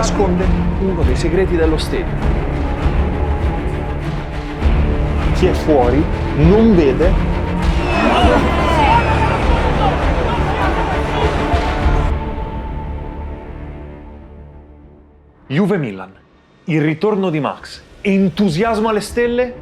nasconde uno dei segreti dello stadio. Chi è fuori non vede Juve-Milan, il ritorno di Max, entusiasmo alle stelle,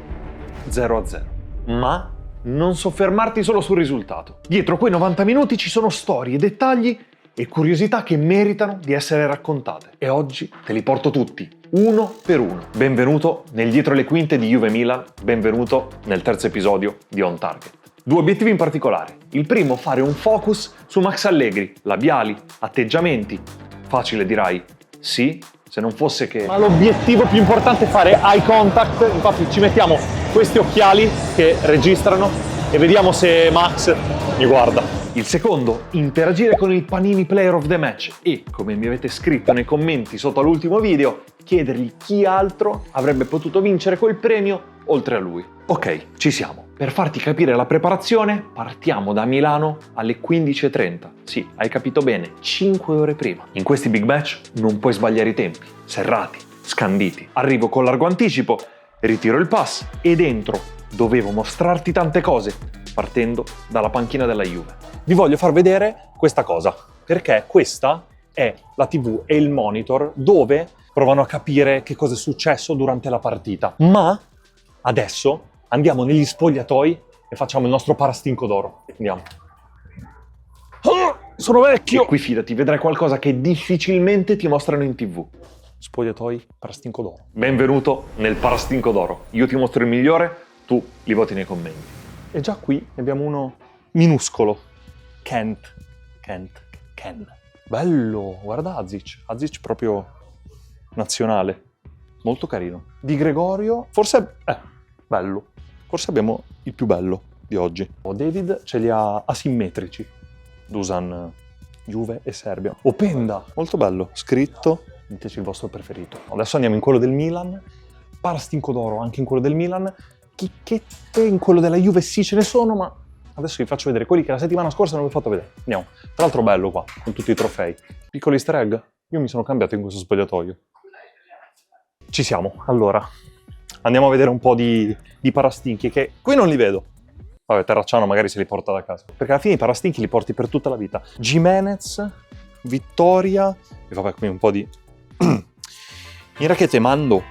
0-0. Ma non soffermarti solo sul risultato. Dietro quei 90 minuti ci sono storie, dettagli e curiosità che meritano di essere raccontate. E oggi te li porto tutti, uno per uno. Benvenuto nel Dietro le Quinte di Juve-Milan, benvenuto nel terzo episodio di On Target. Due obiettivi in particolare. Il primo, fare un focus su Max Allegri, labiali, atteggiamenti. Facile dirai, sì, se non fosse che... Ma l'obiettivo più importante è fare eye contact, infatti ci mettiamo questi occhiali che registrano e vediamo se Max mi guarda. Il secondo, interagire con il Panini Player of the Match e, come mi avete scritto nei commenti sotto all'ultimo video, chiedergli chi altro avrebbe potuto vincere quel premio oltre a lui. Ok, ci siamo. Per farti capire la preparazione, partiamo da Milano alle 15:30. Sì, hai capito bene, 5 ore prima. In questi big match non puoi sbagliare i tempi. Serrati, scanditi. Arrivo con largo anticipo, ritiro il pass e dentro dovevo mostrarti tante cose, partendo dalla panchina della Juve. Vi voglio far vedere questa cosa, perché questa è la TV e il monitor dove provano a capire che cosa è successo durante la partita. Ma adesso andiamo negli spogliatoi e facciamo il nostro parastinco d'oro. Andiamo. Sono vecchio! E qui fidati, vedrai qualcosa che difficilmente ti mostrano in TV. Spogliatoi, parastinco d'oro. Benvenuto nel parastinco d'oro. Io ti mostro il migliore, tu li voti nei commenti. E già qui ne abbiamo uno minuscolo. Ken. Bello, guarda Azic proprio nazionale. Molto carino. Di Gregorio, forse bello. Forse abbiamo il più bello di oggi. David ce li ha asimmetrici. Dusan, Juve e Serbia. Openda, molto bello. Scritto, diteci il vostro preferito. Adesso andiamo in quello del Milan. Parastinco d'oro anche in quello del Milan. Chicchette in quello della Juve sì ce ne sono, ma adesso vi faccio vedere quelli che la settimana scorsa non vi ho fatto vedere. Andiamo. Tra l'altro bello qua, con tutti i trofei. Piccoli easter egg. Io mi sono cambiato in questo spogliatoio. Ci siamo. Allora, andiamo a vedere un po' di parastinchi che qui non li vedo. Vabbè, Terracciano magari se li porta da casa. Perché alla fine i parastinchi li porti per tutta la vita. Gimenez, Vittoria e vabbè qui un po' di... Mira que te mando,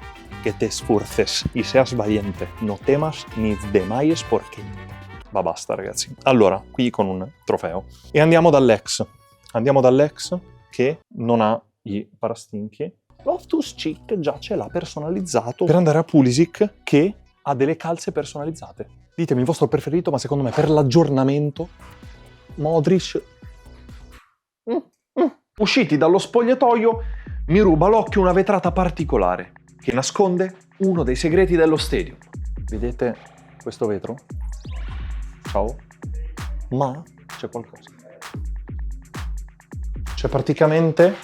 que te esfuerces y seas valiente, no temas ni desmayes porque... Ma basta ragazzi. Allora, qui con un trofeo. E andiamo dall'ex. Andiamo dall'ex che non ha i parastinchi. Loftus-Cheek già ce l'ha personalizzato per andare a Pulisic che ha delle calze personalizzate. Ditemi il vostro preferito, ma secondo me per l'aggiornamento Modric. Usciti dallo spogliatoio mi ruba l'occhio una vetrata particolare che nasconde uno dei segreti dello stadio. Vedete questo vetro? Ciao. Ma c'è qualcosa. Cioè praticamente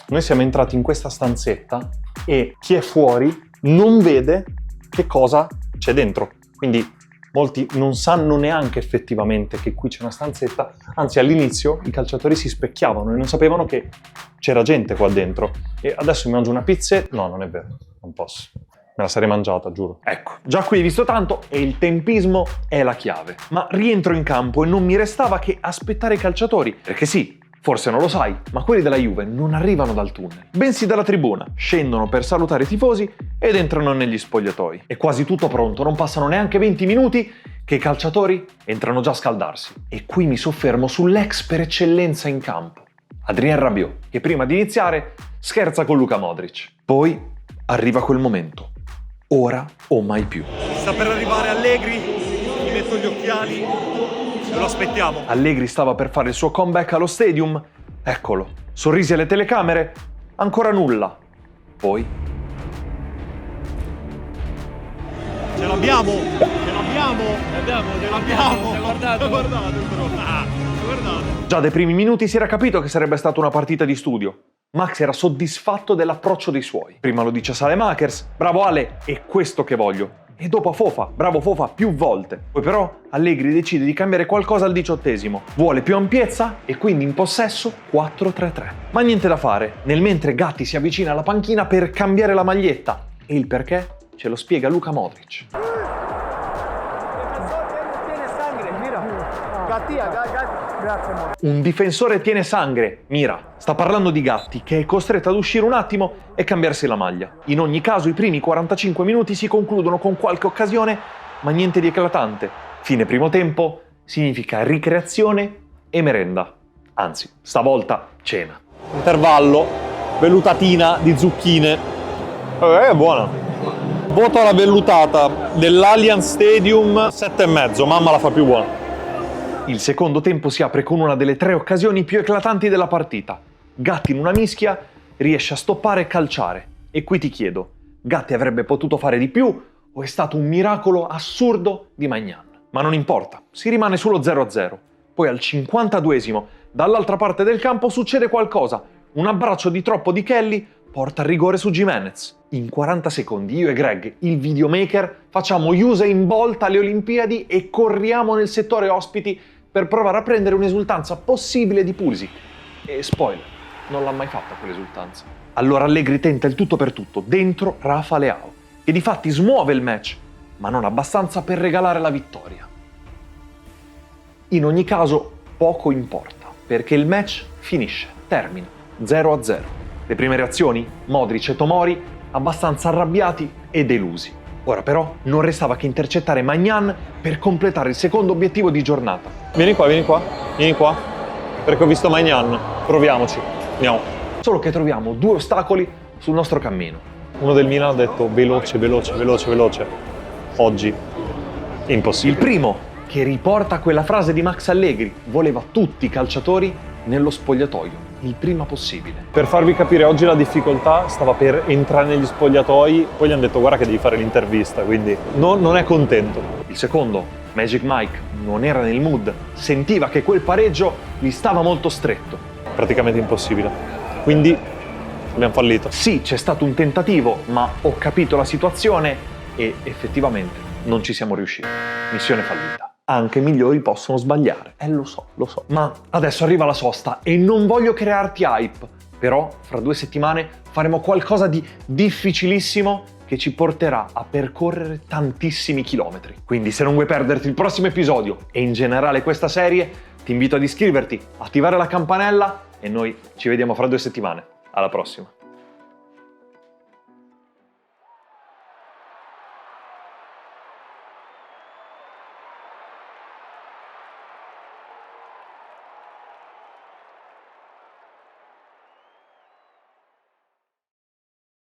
noi siamo entrati in questa stanzetta e chi è fuori non vede che cosa c'è dentro. Quindi molti non sanno neanche effettivamente che qui c'è una stanzetta, anzi all'inizio i calciatori si specchiavano e non sapevano che c'era gente qua dentro. E adesso mi mangio una pizza? No, non è vero, non posso. Me la sarei mangiata, giuro. Ecco, già qui hai visto tanto e il tempismo è la chiave. Ma rientro in campo e non mi restava che aspettare i calciatori, perché sì, forse non lo sai, ma quelli della Juve non arrivano dal tunnel, bensì dalla tribuna, scendono per salutare i tifosi ed entrano negli spogliatoi. È quasi tutto pronto, non passano neanche 20 minuti che i calciatori entrano già a scaldarsi. E qui mi soffermo sull'ex per eccellenza in campo, Adrien Rabiot, che prima di iniziare scherza con Luka Modric. Poi arriva quel momento, ora o mai più. Sta per arrivare Allegri, gli metto gli occhiali e lo aspettiamo. Allegri stava per fare il suo comeback allo stadium. Eccolo, sorrisi alle telecamere, ancora nulla. Poi... Ce l'abbiamo! Ce l'abbiamo! Ce l'abbiamo! Guardate. Guardate. Già dai primi minuti si era capito che sarebbe stata una partita di studio. Max era soddisfatto dell'approccio dei suoi. Prima lo dice Saelemaekers, bravo Ale, è questo che voglio. e dopo a Fofa, bravo Fofa, più volte. Poi però Allegri decide di cambiare qualcosa al 18°, vuole più ampiezza e quindi in possesso 4-3-3. Ma niente da fare, nel mentre Gatti si avvicina alla panchina per cambiare la maglietta. E il perché ce lo spiega Luka Modric. Un difensore tiene sangue, mira. Sta parlando di Gatti, che è costretto ad uscire un attimo e cambiarsi la maglia. In ogni caso i primi 45 minuti si concludono con qualche occasione, ma niente di eclatante. Fine primo tempo significa ricreazione e merenda. Anzi, stavolta cena. Intervallo, vellutatina di zucchine. È buona. Voto alla vellutata dell'Allianz Stadium 7,5. Mamma la fa più buona. Il secondo tempo si apre con una delle 3 occasioni più eclatanti della partita. Gatti in una mischia riesce a stoppare e calciare. E qui ti chiedo, Gatti avrebbe potuto fare di più o è stato un miracolo assurdo di Maignan? Ma non importa, si rimane sullo 0-0. Poi al 52°, dall'altra parte del campo succede qualcosa. Un abbraccio di troppo di Kelly porta al rigore su Gimenez. In 40 secondi io e Greg, il videomaker, facciamo Usain Bolt alle Olimpiadi e corriamo nel settore ospiti per provare a prendere un'esultanza possibile di Pulisic. E spoiler, non l'ha mai fatta quell'esultanza. Allora Allegri tenta il tutto per tutto, dentro Rafa Leao, che di fatti smuove il match, ma non abbastanza per regalare la vittoria. In ogni caso, poco importa, perché il match finisce, termina, 0-0. Le prime reazioni? Modric e Tomori abbastanza arrabbiati e delusi. Ora però non restava che intercettare Maignan per completare il secondo obiettivo di giornata. Vieni qua, perché ho visto Maignan. Proviamoci, andiamo. Solo che troviamo 2 ostacoli sul nostro cammino. Uno del Milan ha detto veloce. Oggi, impossibile. Il primo, che riporta quella frase di Max Allegri, voleva tutti i calciatori nello spogliatoio, il prima possibile. Per farvi capire, oggi la difficoltà stava per entrare negli spogliatoi, poi gli hanno detto guarda che devi fare l'intervista, quindi non è contento. Il secondo, Magic Mike, non era nel mood, sentiva che quel pareggio gli stava molto stretto. Praticamente impossibile. Quindi abbiamo fallito. Sì, c'è stato un tentativo, ma ho capito la situazione e effettivamente non ci siamo riusciti. Missione fallita. Anche i migliori possono sbagliare. Lo so. Ma adesso arriva la sosta e non voglio crearti hype. Però, fra 2 settimane faremo qualcosa di difficilissimo che ci porterà a percorrere tantissimi chilometri. Quindi se non vuoi perderti il prossimo episodio e in generale questa serie, ti invito ad iscriverti, attivare la campanella e noi ci vediamo fra 2 settimane. Alla prossima.